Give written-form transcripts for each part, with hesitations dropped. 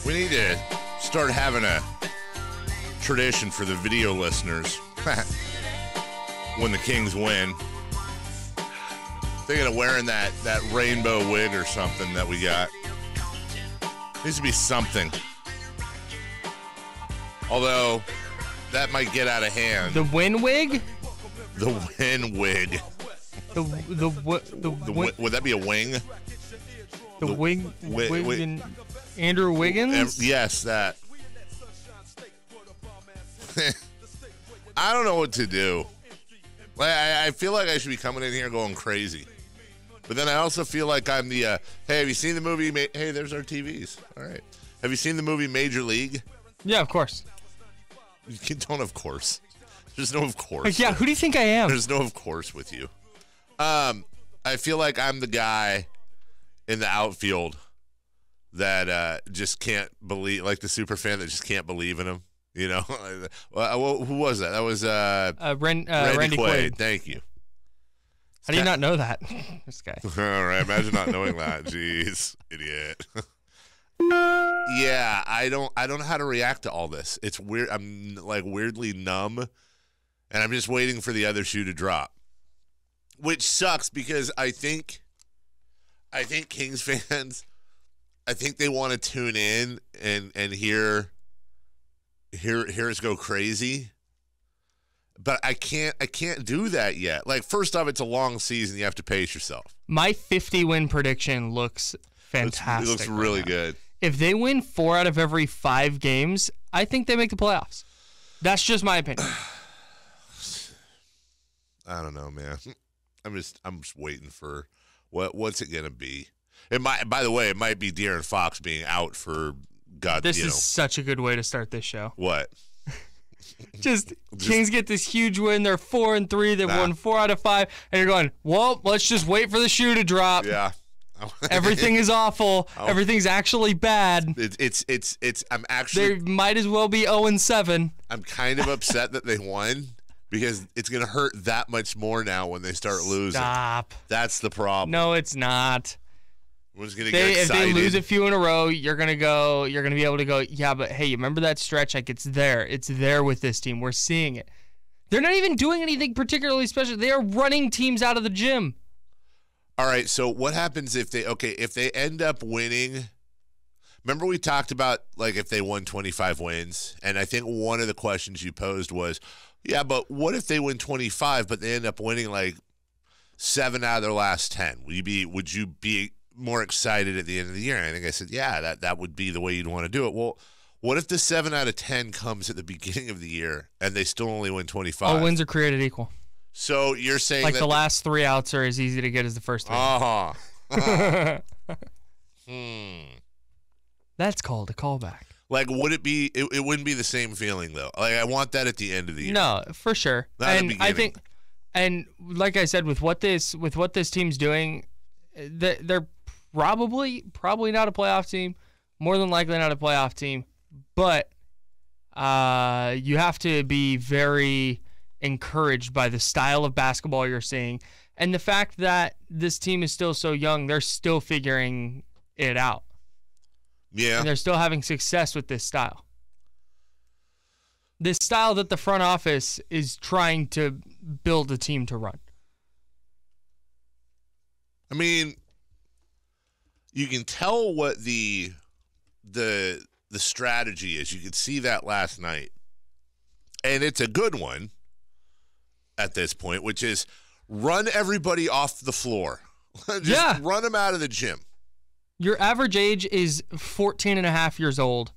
We need to start having a tradition for the video listeners when the Kings win. Thinking of wearing that rainbow wig or something that we got. Needs to be something. Although, that might get out of hand. The win wig? The win wig. Would that be a wing? The wig Andrew Wiggins? Yes, that. I don't know what to do. I feel like I should be coming in here going crazy. But then I also feel like I'm the, hey, have you seen the movie? Hey, there's our TVs. All right. Have you seen the movie Major League? Yeah, of course. You don't, of course. There's no of course. Yeah, who do you think I am? There's no of course with you. I feel like I'm the guy in the outfield that just can't believe, like the super fan that just can't believe in him. You know? Who was that? That was Randy Quaid. Thank you. How do you not know that? This guy. All right, imagine not knowing that. Jeez, idiot. Yeah, I don't know how to react to all this. It's weird. I'm like weirdly numb, and I'm just waiting for the other shoe to drop, which sucks because I think Kings fans, I think they want to tune in and hear us go crazy. But I can't do that yet. Like, first off, it's a long season. You have to pace yourself. My 50-win prediction looks fantastic. It looks really good. If they win 4 out of every 5 games, I think they make the playoffs. That's just my opinion. I don't know, man. I'm just waiting for what's it gonna be. It might. By the way, it might be De'Aaron Fox being out for God. This is such a good way to start this show. What? Just Kings get this huge win. They're 4-3. They've won 4 out of 5, and you're going, well, let's just wait for the shoe to drop. Yeah. Everything is awful. Everything's actually bad. I'm actually. They might as well be 0-7. I'm kind of upset that they won because it's gonna hurt that much more now when they start losing. Stop. That's the problem. No, it's not. Everyone's gonna get excited. If they lose a few in a row, you're gonna be able to go, yeah, but hey, you remember that stretch? Like, it's there with this team. We're seeing it. They're not even doing anything particularly special. They are running teams out of the gym. All right, so what happens if they end up winning? Remember we talked about, like, if they won 25 wins, and I think one of the questions you posed was, yeah, but what if they win 25, but they end up winning like 7 out of their last 10? Would you be more excited at the end of the year? And I think I said, yeah, that would be the way you'd want to do it. Well, what if the 7 out of 10 comes at the beginning of the year and they still only win 25? All wins are created equal. So you're saying like that the last 3 outs are as easy to get as the first 3. That's called a callback. Like, would it be? It wouldn't be the same feeling though. Like, I want that at the end of the year. No, for sure. Not at the and beginning. I think, and like I said, with what this team's doing, they're probably not a playoff team. More than likely not a playoff team. But you have to be very encouraged by the style of basketball you're seeing, and the fact that this team is still so young. They're still figuring it out. Yeah. And they're still having success with this style. This style that the front office is trying to build a team to run. I mean, you can tell what the strategy is. You could see that last night. And it's a good one at this point, which is run everybody off the floor. Just run them out of the gym. Your average age is 14 and a half years old.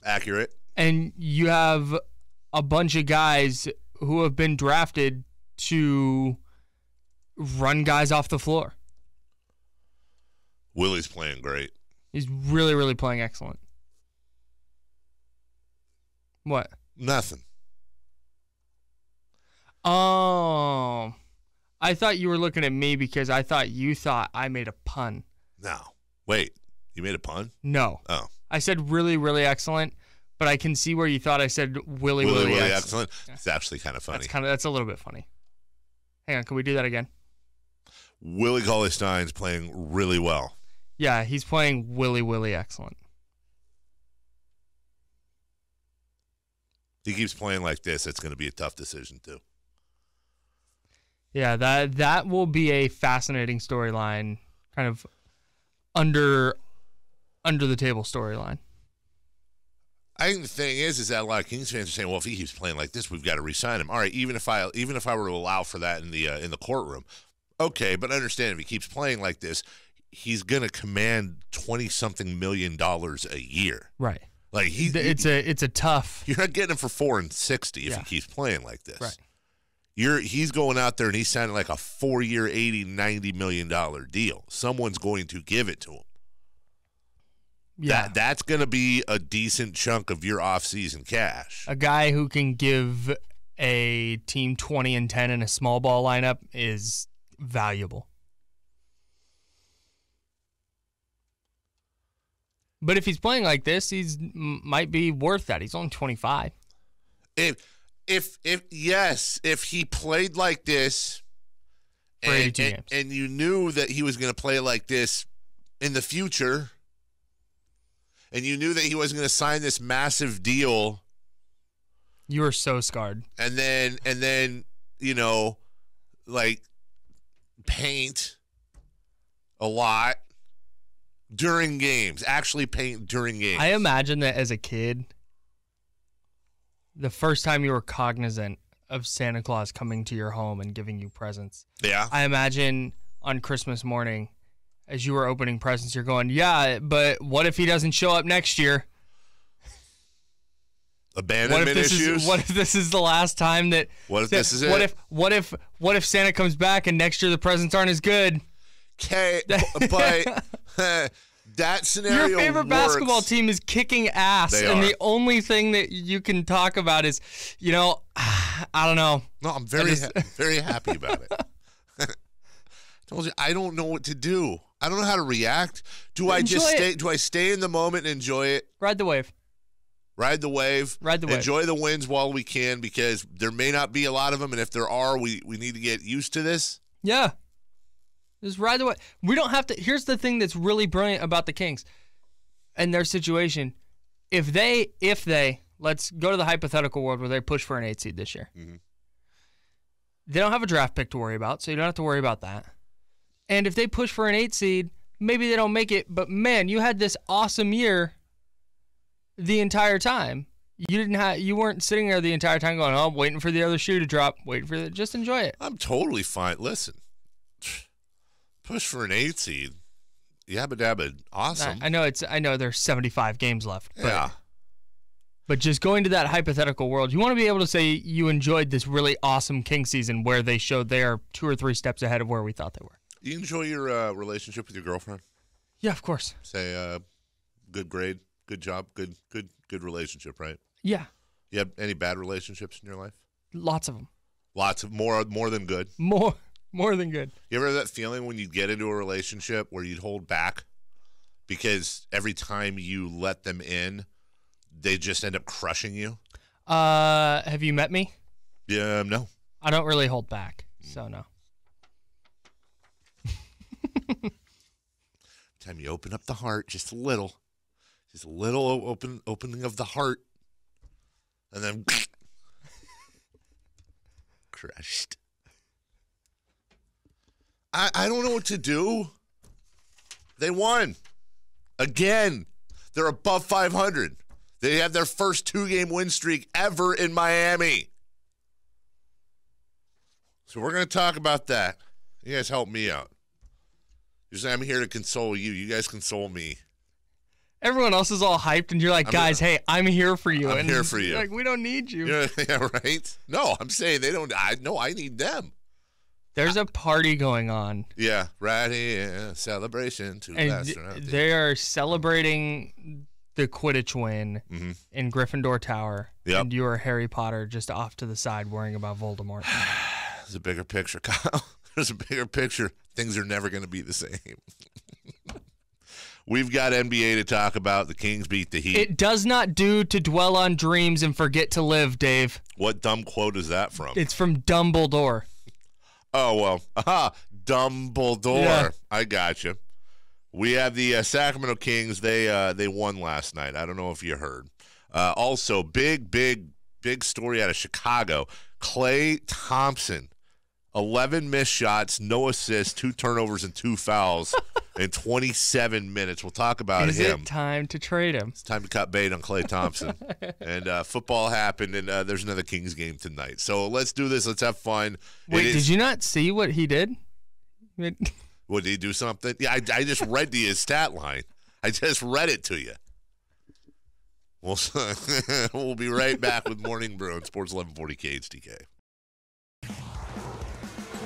Accurate. And you have a bunch of guys who have been drafted to run guys off the floor. Willie's playing great. He's really, really playing excellent. What? Nothing. Oh. I thought you were looking at me because I thought you thought I made a pun. No. Wait, you made a pun? No. Oh. I said really, really excellent, but I can see where you thought I said Willie excellent. Yeah. It's actually kind of funny. That's a little bit funny. Hang on, can we do that again? Willie Cauley-Stein's playing really well. Yeah, he's playing Willie excellent. If he keeps playing like this, it's going to be a tough decision too. Yeah, that will be a fascinating storyline, kind of under the table storyline. I think the thing is that a lot of Kings fans are saying, well, if he keeps playing like this, we've got to re-sign him. All right, even if I were to allow for that in the courtroom, okay, but understand if he keeps playing like this, he's going to command $20-something million a year. Right. Like it's a tough. You're not getting him for $4 and $60 if he keeps playing like this. Right. He's going out there and he's signing like a 4-year, $80-90 million deal. Someone's going to give it to him. Yeah. That's going to be a decent chunk of your offseason cash. A guy who can give a team 20-10 in a small ball lineup is valuable. But if he's playing like this, he's might be worth that. He's only 25. If he played like this and you knew that he was going to play like this in the future, and you knew that he wasn't going to sign this massive deal, you were so scarred. And then like paint a lot during games. Actually paint during games. I imagine that as a kid, the first time you were cognizant of Santa Claus coming to your home and giving you presents. Yeah. I imagine on Christmas morning, as you were opening presents, you're going, yeah, but what if he doesn't show up next year? Abandonment issues? What if this is the last time that... What if this is it? What if Santa comes back and next year the presents aren't as good? Okay, but that scenario your favorite works. Basketball team is kicking ass, and the only thing that you can talk about is, I don't know. No, I'm very happy about it. I told you, I don't know what to do. I don't know how to react. Do I stay in the moment and enjoy it? Ride the wave. Ride the wave. Enjoy the wins while we can, because there may not be a lot of them, and if there are, we need to get used to this. Yeah. Just ride the wave. We don't have to. Here's the thing that's really brilliant about the Kings and their situation. If they, let's go to the hypothetical world where they push for an 8 seed this year. Mm-hmm. They don't have a draft pick to worry about, so you don't have to worry about that. And if they push for an 8 seed, maybe they don't make it, but man, you had this awesome year the entire time. You weren't sitting there the entire time going, "Oh, waiting for the other shoe to drop, just enjoy it." I'm totally fine. Listen. Push for an 8 seed. Yabba dabba, awesome. I know there's 75 games left. Yeah. But just going to that hypothetical world, you want to be able to say you enjoyed this really awesome King season where they showed they are 2 or 3 steps ahead of where we thought they were. You enjoy your relationship with your girlfriend? Yeah, of course. Say good grade, good job, good relationship, right? Yeah. You have any bad relationships in your life? Lots of them. Lots of more than good. More than good. You ever have that feeling when you get into a relationship where you'd hold back because every time you let them in, they just end up crushing you? Have you met me? Yeah, no. I don't really hold back, so no. Time you open up the heart just a little opening of the heart, and then crushed. I don't know what to do. They won. Again. They're above 500. They have their first 2-game win streak ever in Miami. So we're going to talk about that. You guys help me out. I'm here to console you. You guys console me. Everyone else is all hyped, and you're like, guys, hey, I'm here for you. I'm here for you. Like, we don't need you. Yeah, right? No, I'm saying they don't. I need them. There's a party going on. Yeah, right here. Celebration to last around. They are celebrating the Quidditch win in Gryffindor Tower. Yep. And you are Harry Potter just off to the side worrying about Voldemort. There's a bigger picture, Kyle. There's a bigger picture. Things are never going to be the same. We've got NBA to talk about. The Kings beat the Heat. It does not do to dwell on dreams and forget to live, Dave. What dumb quote is that from? It's from Dumbledore. Oh, well. Aha, Dumbledore. Yeah. I got you. We have the Sacramento Kings. They won last night. I don't know if you heard. Also, big big story out of Chicago. Klay Thompson, 11 missed shots, no assists, 2 turnovers, and 2 fouls in 27 minutes. We'll talk about him. Is it time to trade him? It's time to cut bait on Klay Thompson. And football happened, and there's another Kings game tonight. So let's do this. Let's have fun. Wait, did you not see what he did? Would he do something? Yeah, I just read you his stat line. I just read it to you. We'll be right back with Morning Brew on Sports 1140 KHTK.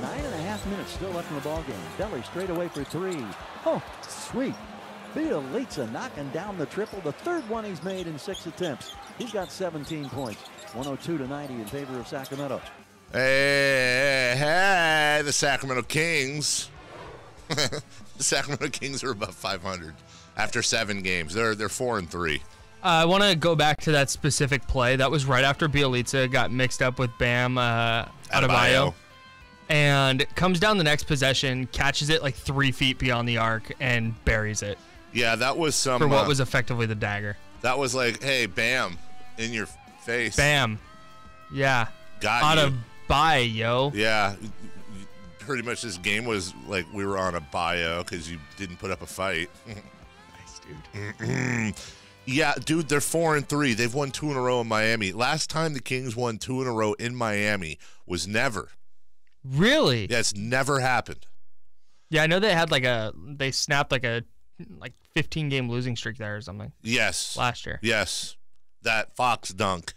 9.5 minutes still left in the ballgame. Belly straight away for 3. Oh, sweet. Bielitsa knocking down the triple. The third one he's made in 6 attempts. He's got 17 points. 102-90 in favor of Sacramento. Hey, the Sacramento Kings. The Sacramento Kings are above 500 after 7 games. They're 4-3. I want to go back to that specific play. That was right after Bielitsa got mixed up with Bam Adebayo. And comes down the next possession, catches it like 3 feet beyond the arc, and buries it. Yeah, that was some... For what was effectively the dagger. That was like, hey, Bam, in your face. Bam. Yeah. Got you. Adebayo. Yeah. Pretty much this game was like we were on a bio because you didn't put up a fight. Nice, dude. Yeah, dude, they're 4-3. They've won 2 in a row in Miami. Last time the Kings won 2 in a row in Miami was never. Really? Yeah, it's never happened. Yeah, I know they snapped like a 15-game losing streak there or something. Yes. Last year. Yes. That Fox dunk.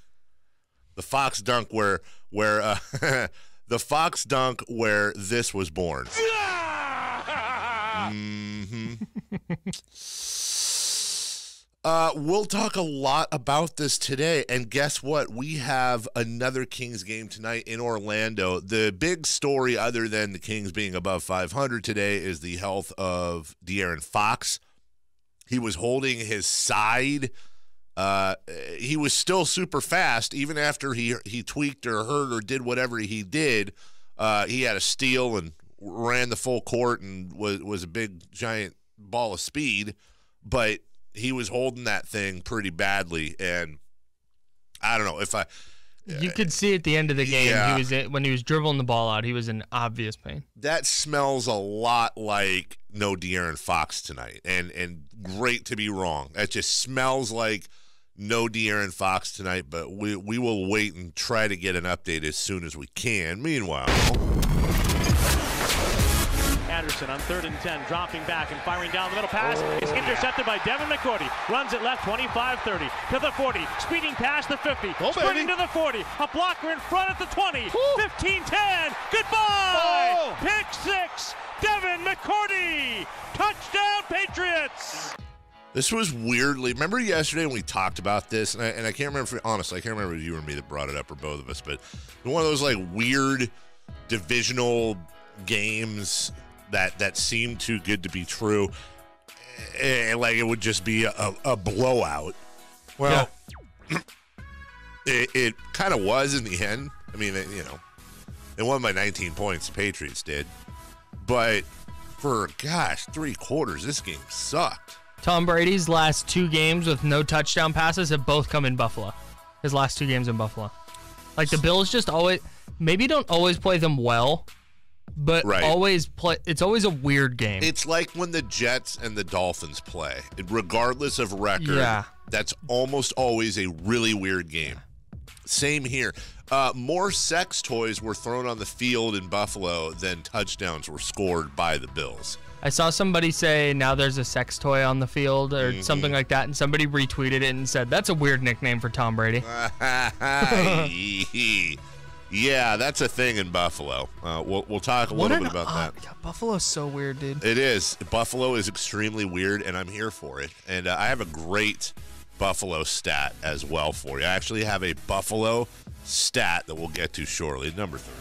The Fox dunk where the Fox dunk where this was born. Mm-hmm. We'll talk a lot about this today, and guess what? We have another Kings game tonight in Orlando. The big story, other than the Kings being above 500 today, is the health of De'Aaron Fox. He was holding his side. He was still super fast, even after he tweaked or hurt or did whatever he did. He had a steal and ran the full court and was a big, giant ball of speed, but he was holding that thing pretty badly, and I don't know if you could see at the end of the game, yeah. when he was dribbling the ball out, he was in obvious pain. That smells a lot like no De'Aaron Fox tonight, and great to be wrong. That just smells like no De'Aaron Fox tonight, but we will wait and try to get an update as soon as we can. Meanwhile, Anderson on 3rd and 10, dropping back and firing down the middle. Pass is intercepted by Devin McCourty. Runs it left, 25-30 to the 40, speeding past the 50, sprinting to the 40. A blocker in front at the 20, 15-10. Goodbye. Pick 6. Devin McCourty. Touchdown, Patriots. this was weirdly. Remember yesterday when we talked about this, and I can't remember. Honestly, I can't remember if you or me that brought it up or both of us, but one of those like weird divisional games that seemed too good to be true, and like it would just be a blowout. Well, yeah. it kind of was in the end. I mean, they won by 19 points. The Patriots did, but for 3 quarters, this game sucked. Tom Brady's last 2 games with no touchdown passes have both come in Buffalo. His last 2 games in Buffalo, like the Bills, just don't always play them well. But always play. It's always a weird game. It's like when the Jets and the Dolphins play. Regardless of record, that's almost always a really weird game. Same here. More sex toys were thrown on the field in Buffalo than touchdowns were scored by the Bills. I saw somebody say now there's a sex toy on the field or something like that, and somebody retweeted it and said, that's a weird nickname for Tom Brady. Yeah, that's a thing in Buffalo. We'll talk a little bit about that. God, Buffalo's so weird, dude. It is. Buffalo is extremely weird, and I'm here for it. And I have a great Buffalo stat as well for you. I actually have a Buffalo stat that we'll get to shortly. Number 3.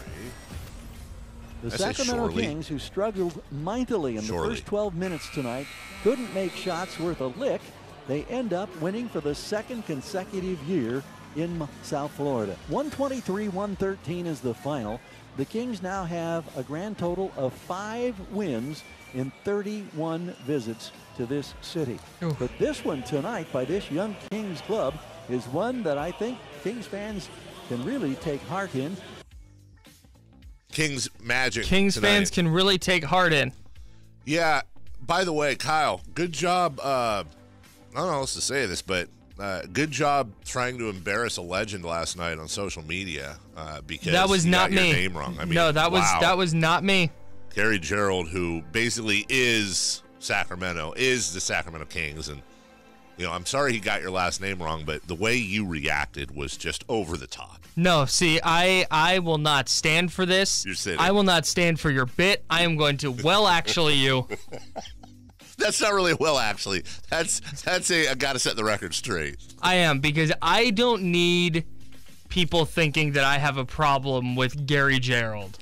The Sacramento Kings, who struggled mightily in the first 12 minutes tonight, couldn't make shots worth a lick. They end up winning for the 2nd consecutive year in South Florida. 123-113 is the final. The Kings now have a grand total of 5 wins in 31 visits to this city. Oof. But this one tonight by this young Kings club is one that I think Kings fans can really take heart in. Kings magic. Kings tonight. fans can really take heart in. Yeah. By the way, Kyle, good job. I don't know how else to say this, but good job trying to embarrass a legend last night on social media because that was you not got your me. name wrong. I mean, no, that was not me. Gary Gerald, who basically is Sacramento, is the Sacramento Kings, and I'm sorry he got your last name wrong, but the way you reacted was just over the top. No, see, I will not stand for this. You're sitting. I will not stand for your bit. I am going to actually you. That's not really actually. That's I got to set the record straight. I am, because I don't need people thinking that I have a problem with Gary Gerald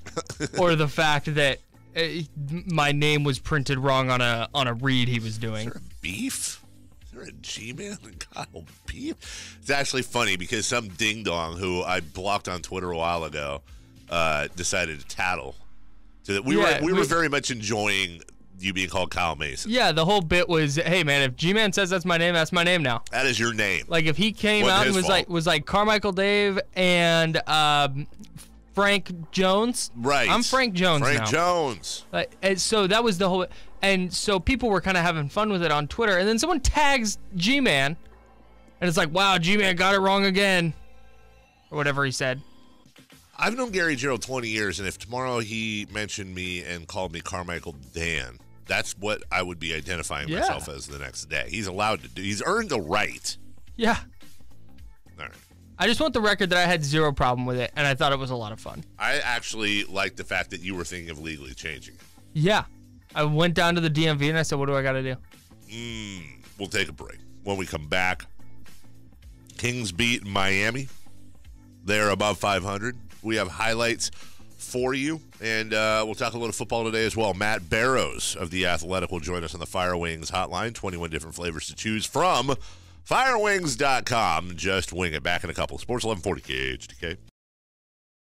or the fact that my name was printed wrong on a read he was doing. Is there a beef? Is there a G-Man and Kyle beef? It's actually funny because some ding-dong who I blocked on Twitter a while ago decided to tattle. So that we were very much enjoying you being called Kyle Mason. Yeah, the whole bit was, hey man, if G-Man says that's my name now. That is your name. Like if he came out and was like Carmichael Dave and Frank Jones. Right. I'm Frank Jones now. Frank Jones. And so that was the whole, and so people were kind of having fun with it on Twitter, and then someone tags G-Man, and it's like, wow, G-Man got it wrong again, or whatever he said. I've known Gary Gerald 20 years, and if tomorrow he mentioned me and called me Carmichael Dan, that's what I would be identifying myself as the next day. He's allowed to do. He's earned the right. Yeah. All right. I just want the record that I had zero problem with it, and I thought it was a lot of fun. I actually like the fact that you were thinking of legally changing it. Yeah. I went down to the DMV, and I said, what do I got to do? We'll take a break. When we come back, Kings beat Miami. They're above 500. We have highlights for you, and we'll talk a little football today as well. Matt Barrows of The Athletic will join us on the Fire Wings hotline. 21 different flavors to choose from. Firewings.com. Just wing it. Back in a couple. Sports 1140 KHTK.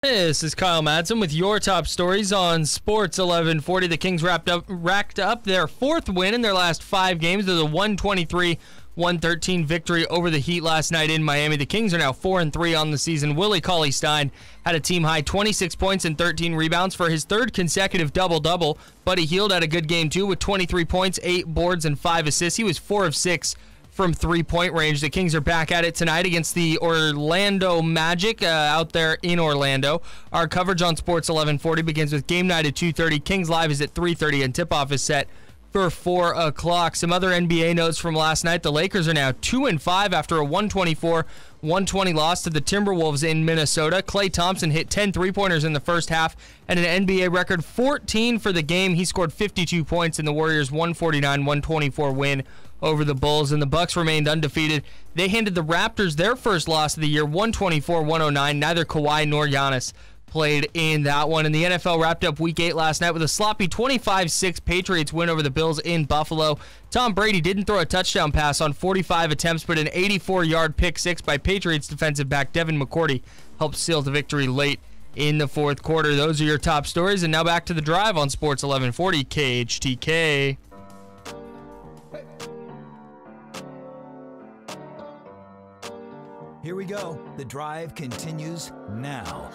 This is Kyle Madson with your top stories on Sports 1140. The Kings racked up their fourth win in their last 5 games. There's a 123-113 victory over the Heat last night in Miami. The Kings are now 4-3 on the season. Willie Cauley-Stein had a team-high 26 points and 13 rebounds for his third consecutive double-double. Buddy Hield had a good game, too, with 23 points, 8 boards, and 5 assists. He was 4 of 6 from 3-point range. The Kings are back at it tonight against the Orlando Magic out there in Orlando. Our coverage on Sports 1140 begins with game night at 2:30. Kings Live is at 3:30, and tip-off is set for 4 o'clock. Some other NBA notes from last night. The Lakers are now 2-5 after a 124-120 loss to the Timberwolves in Minnesota. Klay Thompson hit 10 3-pointers in the first half and an NBA record 14 for the game. He scored 52 points in the Warriors' 149-124 win over the Bulls, and the Bucks remained undefeated. They handed the Raptors their first loss of the year, 124-109. Neither Kawhi nor Giannis played in that one. And the NFL wrapped up Week 8 last night with a sloppy 25-6 Patriots win over the Bills in Buffalo. Tom Brady didn't throw a touchdown pass on 45 attempts, but an 84-yard pick six by Patriots defensive back Devin McCourty helped seal the victory late in the fourth quarter. Those are your top stories, and now back to the drive on Sports 1140 KHTK. Here we go. The drive continues now.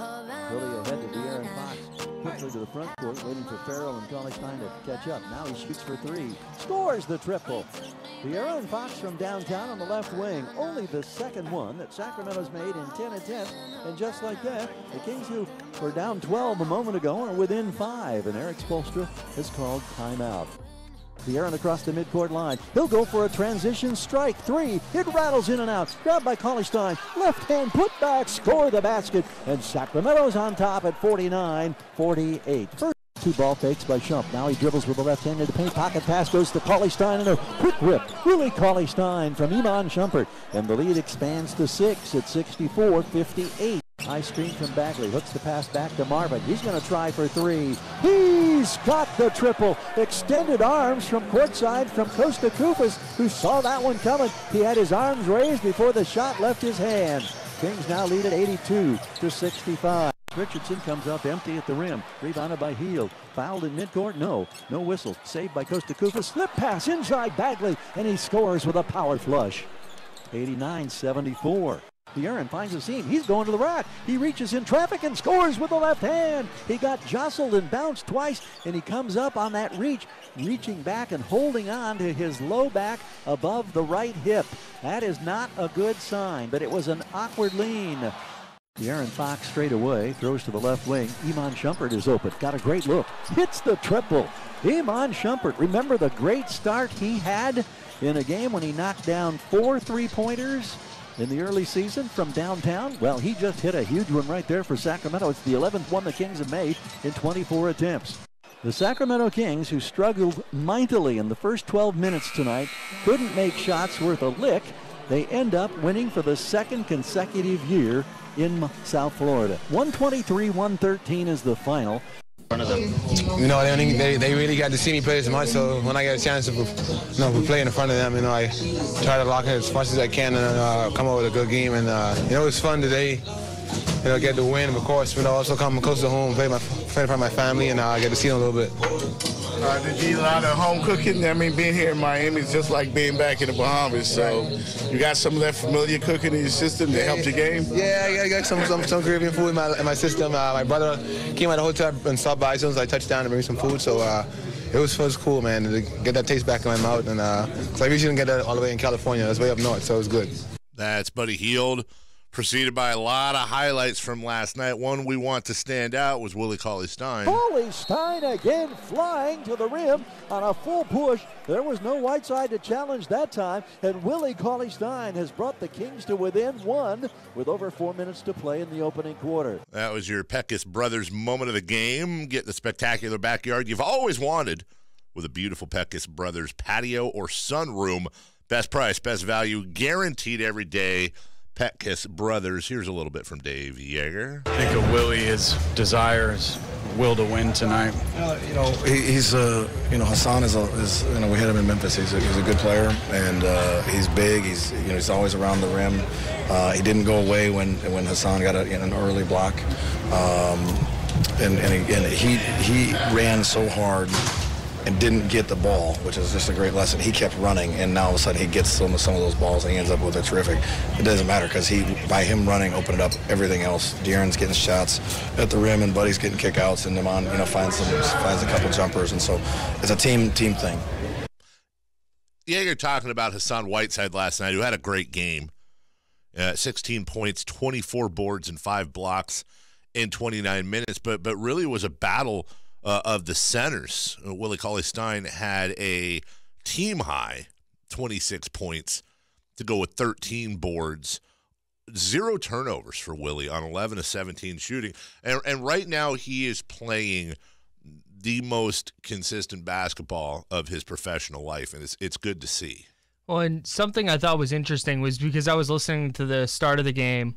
Willie ahead to De'Aaron Fox. Quickly to the front court, waiting for Farrell and Cauley-Stein to catch up. Now he shoots for 3. Scores the triple. De'Aaron Fox from downtown on the left wing. Only the second one that Sacramento's made in 10 attempts. And just like that, the Kings, who were down 12 a moment ago, are within 5. And Eric Spoelstra has called timeout. De'Aaron across the midcourt line. He'll go for a transition strike. 3. It rattles in and out. Grabbed by Cauley-Stein. Left hand put back. Score the basket. And Sacramento's on top at 49-48. First 2 ball fakes by Shump. Now he dribbles with the left hand into the paint. Pocket pass goes to Cauley-Stein and a quick rip. Willie Cauley-Stein from Iman Shumpert. And the lead expands to 6 at 64-58. High screen from Bagley, hooks the pass back to Marvin. He's going to try for 3. He's got the triple. Extended arms from courtside from Costa Koufos, who saw that one coming. He had his arms raised before the shot left his hand. Kings now lead at 82-65. Richardson comes up empty at the rim. Rebounded by Hield. Fouled in midcourt? No whistle. Saved by Costa Koufos. Slip pass inside Bagley, and he scores with a power flush. 89-74. De'Aaron finds a seam. He's going to the rack. He reaches in traffic and scores with the left hand. He got jostled and bounced twice, and he comes up on that reach, reaching back and holding on to his low back above the right hip. That is not a good sign, but it was an awkward lean. De'Aaron Fox straight away, throws to the left wing. Iman Shumpert is open, got a great look, hits the triple. Iman Shumpert, remember the great start he had in a game when he knocked down 4 3-pointers in the early season from downtown? Well, he just hit a huge one right there for Sacramento. It's the 11th one the Kings have made in 24 attempts. The Sacramento Kings, who struggled mightily in the first 12 minutes tonight, couldn't make shots worth a lick. They end up winning for the second consecutive year in South Florida. 123-113 is the final. You know, they really got to see me play as much, so when I get a chance to play in front of them, I try to lock in as much as I can and come up with a good game. And it was fun today, get the win, of course, but also come close to home, play in front of my family, and get to see them a little bit. Did you eat a lot of home cooking? I mean, being here in Miami is just like being back in the Bahamas. So you got some of that familiar cooking in your system that helped your game? Yeah, I got some Caribbean food in my system. My brother came out of the hotel and stopped by as soon as I touched down to bring me some food. So it was cool, man, to get that taste back in my mouth. And cause I usually didn't get that all the way in California. That's way up north, so it was good. That's Buddy Hield, preceded by a lot of highlights from last night. One we want to stand out was Willie Cauley-Stein. Cauley-Stein again flying to the rim on a full push. There was no Whiteside to challenge that time, and Willie Cauley-Stein has brought the Kings to within one with over 4 minutes to play in the opening quarter. That was your Peckus Brothers moment of the game. Get the spectacular backyard you've always wanted with a beautiful Peckus Brothers patio or sunroom. Best price, best value, guaranteed every day. Peckus Brothers. Here's a little bit from Dave Yeager. I think of Willie, his desire, his will to win tonight. He's Hassan is we had him in Memphis. He's a good player, and he's big. He's always around the rim. He didn't go away when Hassan got an early block, and he ran so hard and didn't get the ball, which is just a great lesson. He kept running, and now all of a sudden he gets some of those balls, and he ends up with a terrific. It doesn't matter because by him running, opened up everything else. De'Aaron's getting shots at the rim, and Buddy's getting kickouts, and Demon, finds a couple jumpers, and so it's a team thing. Yeah, you're talking about Hassan Whiteside last night, who had a great game. 16 points, 24 boards, and 5 blocks in 29 minutes, but really was a battle of the centers. Willie Cauley-Stein had a team-high 26 points to go with 13 boards. 0 turnovers for Willie on 11 of 17 shooting. And right now he is playing the most consistent basketball of his professional life, and it's good to see. Well, and something I thought was interesting was because I was listening to the start of the game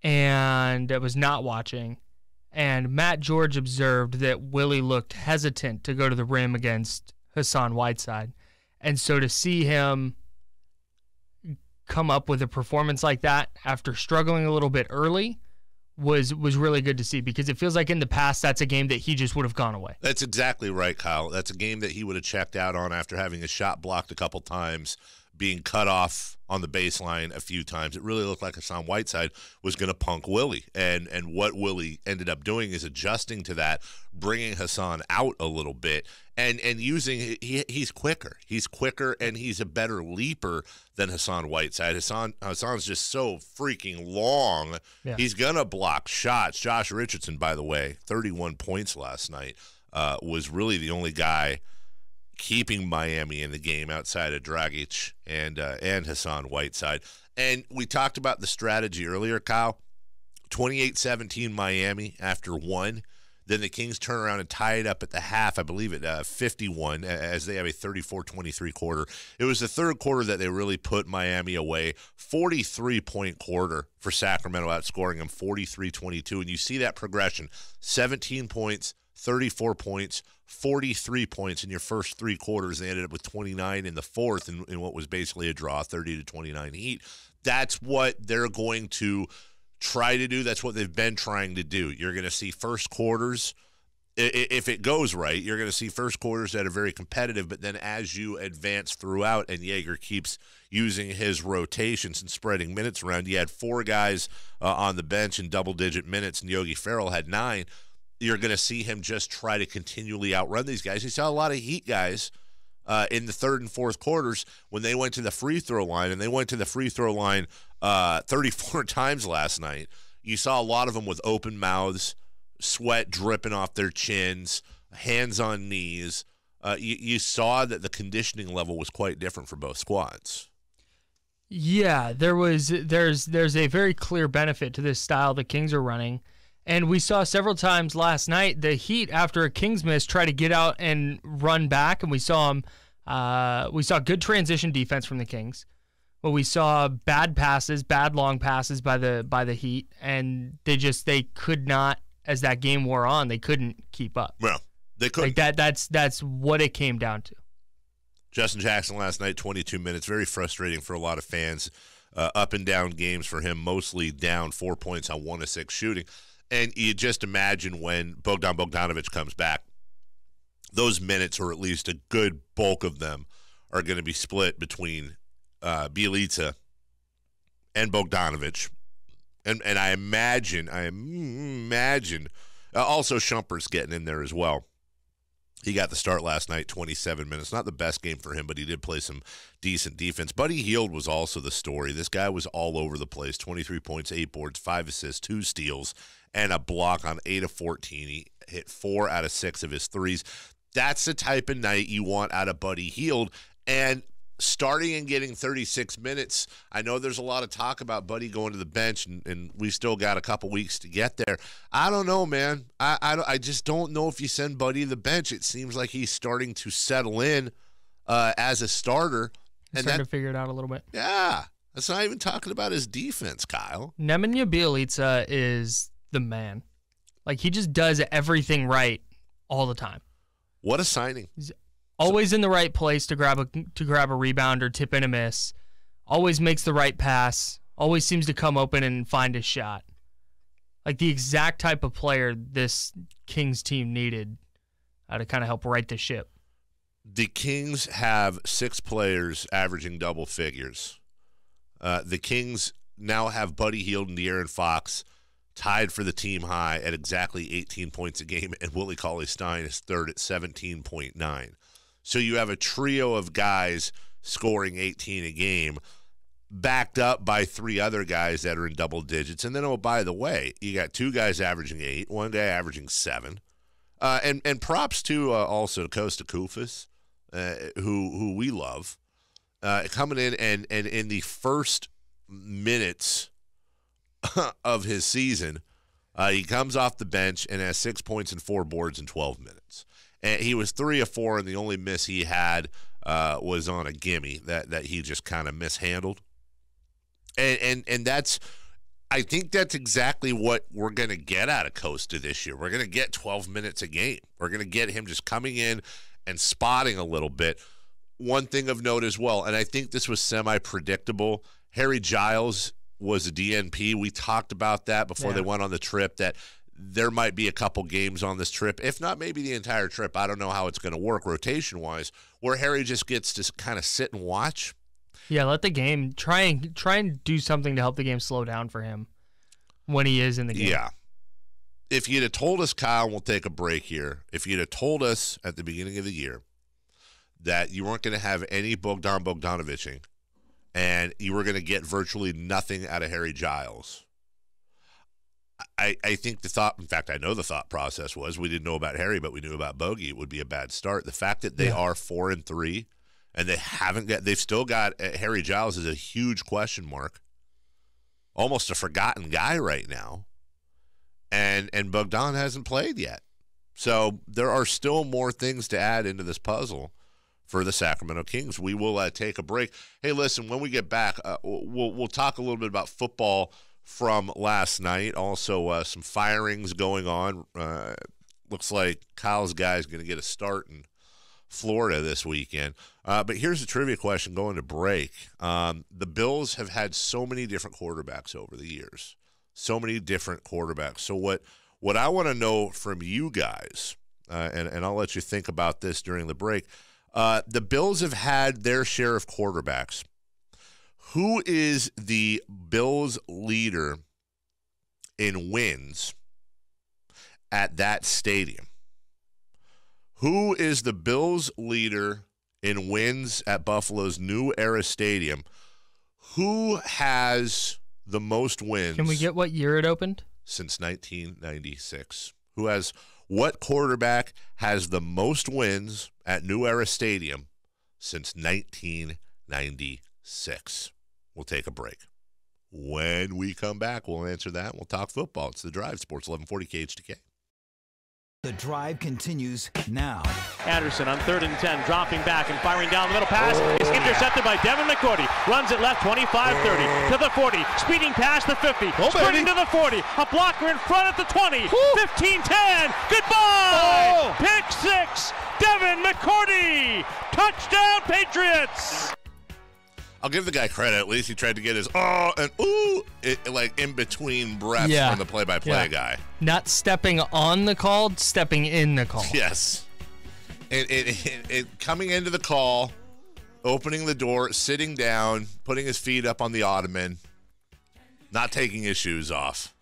and I was not watching, and Matt George observed that Willie looked hesitant to go to the rim against Hassan Whiteside. And so to see him come up with a performance like that after struggling a little bit early was really good to see, because it feels like in the past that's a game that he just would have gone away. That's exactly right, Kyle. That's a game that he would have checked out on after having his shot blocked a couple times, being cut off on the baseline a few times. It really looked like Hassan Whiteside was going to punk Willie. And what Willie ended up doing is adjusting to that, bringing Hassan out a little bit, and using he's quicker. He's quicker, and he's a better leaper than Hassan Whiteside. Hassan's just so freaking long. Yeah. He's going to block shots. Josh Richardson, by the way, 31 points last night, was really the only guy keeping Miami in the game outside of Dragic and Hassan Whiteside. And we talked about the strategy earlier, Kyle. 28-17 Miami after one. Then the Kings turn around and tie it up at the half, I believe at 51, as they have a 34-23 quarter. It was the third quarter that they really put Miami away. 43-point quarter for Sacramento, outscoring them 43-22. And you see that progression. 17 points, 34 points, 43 points in your first three quarters. They ended up with 29 in the fourth in what was basically a draw, 30-29 Heat. That's what they're going to try to do. That's what they've been trying to do. You're going to see first quarters if it goes right, you're going to see first quarters that are very competitive, but then as you advance throughout and Jaeger keeps using his rotations and spreading minutes around, you had 4 guys on the bench in double-digit minutes, and Yogi Ferrell had 9. You're going to see him just try to continually outrun these guys. You saw a lot of Heat guys in the third and fourth quarters when they went to the free throw line, and they went to the free throw line 34 times last night. You saw a lot of them with open mouths, sweat dripping off their chins, hands on knees. You saw that the conditioning level was quite different for both squads. Yeah, there's a very clear benefit to this style the Kings are running. And we saw several times last night the Heat, after a Kings miss, try to get out and run back, and we saw good transition defense from the Kings. But we saw bad passes, bad long passes by the Heat, and they could not, as that game wore on, they couldn't keep up. Well, they couldn't. Like that's what it came down to. Justin Jackson last night, 22 minutes, very frustrating for a lot of fans. Up and down games for him, mostly down 4 points on 1 of 6 shooting. And you just imagine when Bogdan Bogdanović comes back, those minutes, or at least a good bulk of them, are going to be split between Bjelica and Bogdanović. And I imagine, also Shumpert's getting in there as well. He got the start last night, 27 minutes. Not the best game for him, but he did play some decent defense. Buddy Hield was also the story. This guy was all over the place. 23 points, 8 boards, 5 assists, 2 steals, and a block on 8 of 14. He hit 4 out of 6 of his threes. That's the type of night you want out of Buddy Hield. And starting and getting 36 minutes, I know there's a lot of talk about Buddy going to the bench, and we still got a couple weeks to get there. I don't know, man. I just don't know if you send Buddy to the bench. It seems like he's starting to settle in as a starter. He's starting to figure it out a little bit. Yeah. That's not even talking about his defense, Kyle. Nemanja Bjelica is the man. Like, he just does everything right all the time. What a signing. He's always in the right place to grab a rebound or tip in a miss. Always makes the right pass. Always seems to come open and find his shot. Like the exact type of player this Kings team needed to kind of help right the ship. The Kings have 6 players averaging double figures. The Kings now have Buddy Hield and De'Aaron Fox tied for the team high at exactly 18 points a game, and Willie Cauley-Stein is third at 17.9. So you have a trio of guys scoring 18 a game, backed up by 3 other guys that are in double digits. And then, oh, by the way, you got 2 guys averaging 8, 1 guy averaging 7. And props to also Costa Koufos, who we love, coming in and in the first minutes of his season, he comes off the bench and has 6 points and 4 boards in 12 minutes. And he was 3 of 4, and the only miss he had was on a gimme that he just kind of mishandled. And that's, I think that's exactly what we're going to get out of Costa this year. We're going to get 12 minutes a game. We're going to get him just coming in and spotting a little bit. One thing of note as well, and I think this was semi-predictable, Harry Giles was a DNP. We talked about that before they went on the trip, that there might be a couple games on this trip, if not maybe the entire trip. I don't know how it's going to work rotation-wise, where Harry just gets to kind of sit and watch. Yeah, let the game try and do something to help the game slow down for him when he is in the game. Yeah. If you'd have told us, Kyle, we'll take a break here. If you'd have told us at the beginning of the year that you weren't going to have any Bogdan Bogdanovićing and you were going to get virtually nothing out of Harry Giles, I think the thought, in fact, I know the thought process was, we didn't know about Harry, but we knew about Bogey. It would be a bad start. The fact that they are 4-3 and they've still got Harry Giles is a huge question mark, almost a forgotten guy right now, and Bogdan hasn't played yet. So there are still more things to add into this puzzle for the Sacramento Kings. We will take a break. Hey, listen, when we get back, we'll talk a little bit about football from last night. Also, some firings going on. Looks like Kyle's guy is going to get a start in Florida this weekend. But here's a trivia question going to break. The Bills have had so many different quarterbacks over the years. So many different quarterbacks. So what I want to know from you guys and I'll let you think about this during the break. The Bills have had their share of quarterbacks. Who is the Bills leader in wins at that stadium? Who is the Bills leader in wins at Buffalo's New Era Stadium? Who has the most wins? Can we get what year it opened? Since 1996. What quarterback has the most wins at New Era Stadium since 1996? We'll take a break. When we come back, we'll answer that. We'll talk football. It's The Drive, Sports 1140 KHTK. The Drive continues now. Anderson on 3rd and 10, dropping back and firing down the middle. Pass is intercepted by Devin McCourty. Runs it left 25-30 to the 40. Speeding past the 50. Sprinting to the 40. A blocker in front at the 20. 15-10. Goodbye. Pick 6. Devin McCourty. Touchdown Patriots. I'll give the guy credit. At least he tried to get his and ooh, like in between breaths from the play-by-play guy. Not stepping on the call, stepping in the call. Yes. It coming into the call, opening the door, sitting down, putting his feet up on the ottoman, not taking his shoes off.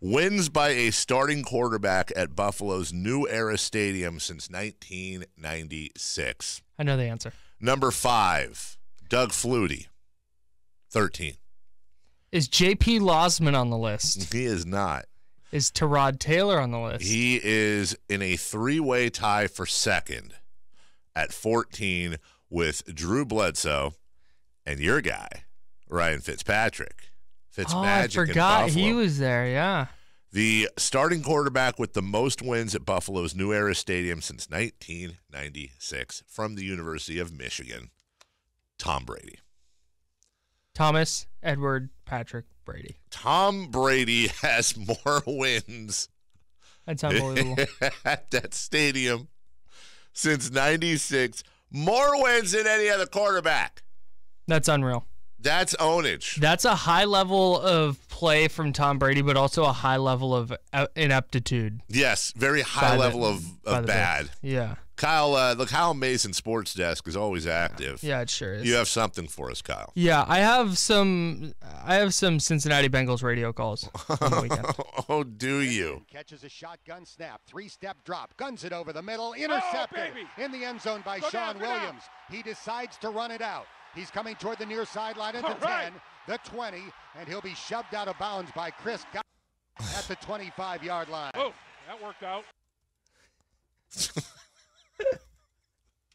Wins by a starting quarterback at Buffalo's New Era Stadium since 1996. I know the answer. Number 5, Doug Flutie, 13. Is J.P. Losman on the list? He is not. Is Tyrod Taylor on the list? He is in a 3-way tie for second at 14 with Drew Bledsoe and your guy, Ryan Fitzpatrick. I forgot he was there, yeah. The starting quarterback with the most wins at Buffalo's New Era Stadium since 1996 from the University of Michigan, Tom Brady. Thomas Edward Patrick Brady. Tom Brady has more wins. That's unbelievable. At that stadium since 96. More wins than any other quarterback. That's unreal. That's ownage. That's a high level of play from Tom Brady, but also a high level of ineptitude. Yes, very high level of bad. Yeah. Kyle, the Kyle Mason Sports Desk is always active. Yeah, it sure is. You have something for us, Kyle. Yeah, I have some Cincinnati Bengals radio calls on the weekend. Oh, do you? Catches a shotgun snap, 3-step drop, guns it over the middle, intercepted in the end zone by Sean Williams. He decides to run it out. He's coming toward the near sideline at the 10, the 20, and he'll be shoved out of bounds by Chris at the 25-yard line. Oh, that worked out.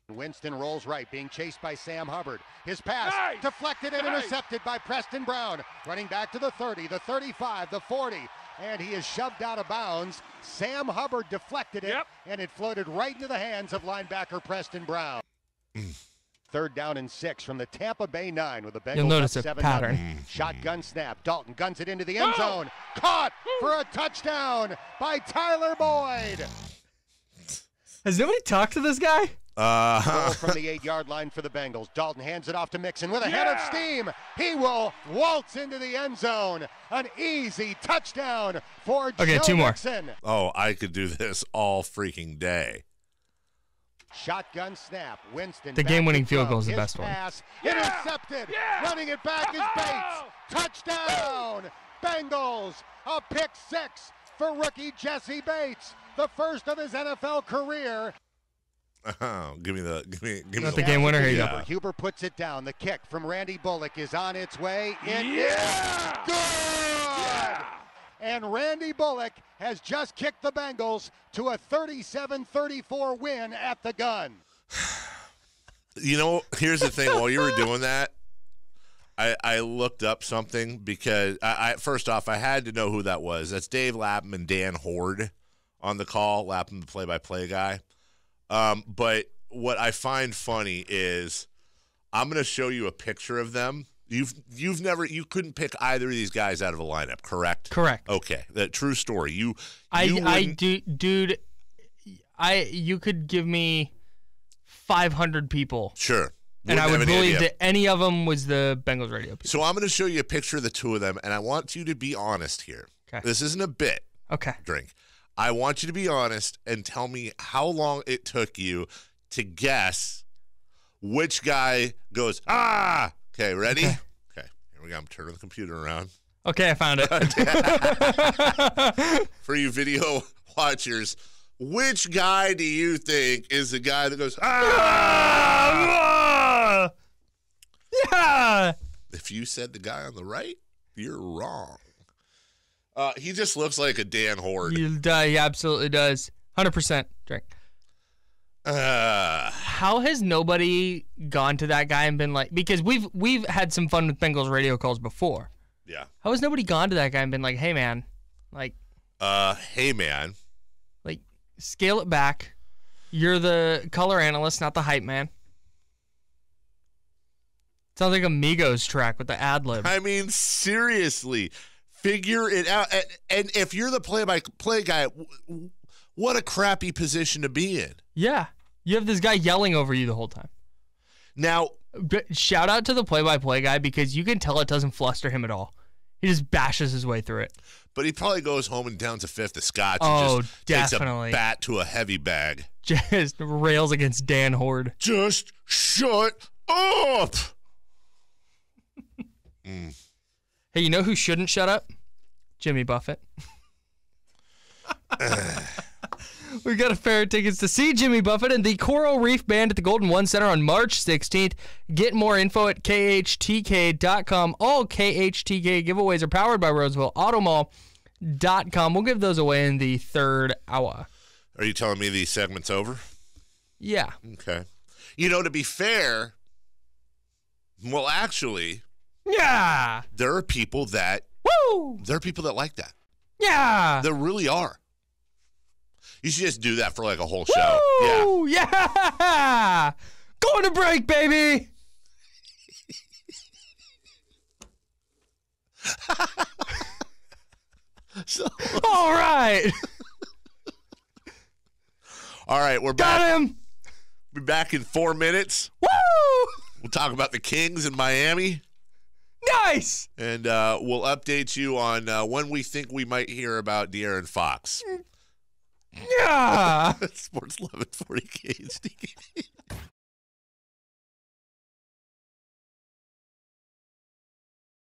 Winston rolls right, being chased by Sam Hubbard. His pass deflected and intercepted by Preston Brown. Running back to the 30, the 35, the 40, and he is shoved out of bounds. Sam Hubbard deflected it, and it floated right into the hands of linebacker Preston Brown. 3rd down and 6 from the Tampa Bay 9 with the Bengals. You'll notice a 7 pattern. Shotgun snap. Dalton guns it into the end zone. Caught for a touchdown by Tyler Boyd. Has nobody talked to this guy? Goal from the 8-yard line for the Bengals. Dalton hands it off to Mixon with a head of steam. He will waltz into the end zone. An easy touchdown for Joe 2 more. Mixon. Oh, I could do this all freaking day. Shotgun snap. Winston. The game-winning field goal is the best pass, one. Intercepted. Running it back is Bates. Touchdown. Bengals. A pick 6 for rookie Jesse Bates. The first of his NFL career. Give me the game winner. Here you go. Huber puts it down. The kick from Randy Bullock is on its way. It is good. Yeah. And Randy Bullock has just kicked the Bengals to a 37-34 win at the gun. You know, here's the thing. While you were doing that, I looked up something because I first off, I had to know who that was. That's Dave Lapham and Dan Horde on the call. Lapham, the play-by-play guy. But what I find funny is I'm going to show you a picture of them. You couldn't pick either of these guys out of a lineup, correct? Correct. Okay, that true story. You could give me 500 people. Sure. And I would believe that any of them was the Bengals radio people. So I'm going to show you a picture of the two of them, and I want you to be honest here. Okay. This isn't a bit. Okay. Drink. I want you to be honest and tell me how long it took you to guess which guy goes, ah! Okay, ready? Okay. Here we go. I'm turning the computer around. Okay, I found it. For you video watchers, which guy do you think is the guy that goes, ah! Yeah! If you said the guy on the right, you're wrong. He just looks like a Dan Horde. He absolutely does. 100% drink. How has nobody gone to that guy and been like, because we've had some fun with Bengals radio calls before. Yeah. How has nobody gone to that guy and been like, hey man, like, hey man, like, scale it back. You're the color analyst, not the hype man. Sounds like a Migos track with the ad lib. I mean, seriously, figure it out. And if you're the play-by-play guy, what a crappy position to be in. Yeah. You have this guy yelling over you the whole time. Now, shout out to the play-by-play guy because you can tell it doesn't fluster him at all. He just bashes his way through it. But he probably goes home and downs a fifth of scotch and just definitely takes a bat to a heavy bag. Just rails against Dan Horde. Just shut up. Hey, you know who shouldn't shut up? Jimmy Buffett. We got a pair of tickets to see Jimmy Buffett and the Coral Reef Band at the Golden One Center on March 16th. Get more info at khtk.com. All KHTK giveaways are powered by RosevilleAutomall.com. We'll give those away in the third hour. Are you telling me the segment's over? Yeah. Okay. You know, to be fair, well, actually, yeah, there are people that like that. Yeah. There really are. You should just do that for like a whole show. Woo! Yeah. Going to break, baby. All right. All right, we're Got back. Him. We'll be back in 4 minutes. Woo! We'll talk about the Kings in Miami. Nice. And we'll update you on when we think we might hear about De'Aaron Fox. Yeah. Sports 1140 KHTK.